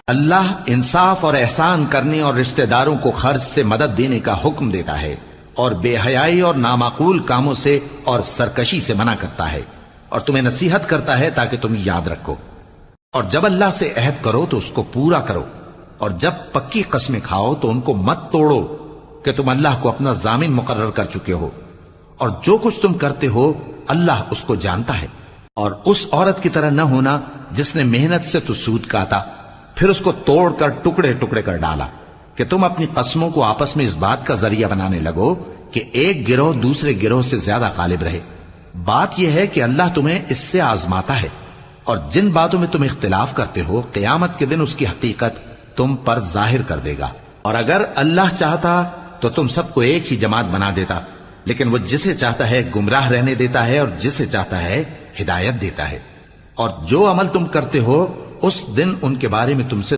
اللہ انصاف اور احسان کرنے اور رشتہ داروں کو خرچ سے مدد دینے کا حکم دیتا ہے، اور بے حیائی اور نامعقول کاموں سے اور سرکشی سے منع کرتا ہے، اور تمہیں نصیحت کرتا ہے تاکہ تم یاد رکھو۔ اور جب اللہ سے عہد کرو تو اس کو پورا کرو، اور جب پکی قسمیں کھاؤ تو ان کو مت توڑو کہ تم اللہ کو اپنا ضامن مقرر کر چکے ہو، اور جو کچھ تم کرتے ہو اللہ اس کو جانتا ہے۔ اور اس عورت کی طرح نہ ہونا جس نے محنت سے تو سود کاتا پھر اس کو توڑ کر ٹکڑے ٹکڑے کر ڈالا، کہ تم اپنی قسموں کو آپس میں اس بات کا ذریعہ بنانے لگو کہ ایک گروہ دوسرے گروہ سے زیادہ غالب رہے۔ بات یہ ہے کہ اللہ تمہیں اس سے آزماتا ہے، اور جن باتوں میں تم اختلاف کرتے ہو قیامت کے دن اس کی حقیقت تم پر ظاہر کر دے گا۔ اور اگر اللہ چاہتا تو تم سب کو ایک ہی جماعت بنا دیتا، لیکن وہ جسے چاہتا ہے گمراہ رہنے دیتا ہے اور جسے چاہتا ہے ہدایت دیتا ہے۔ اور جو عمل تم کرتے ہو اس دن ان کے بارے میں تم سے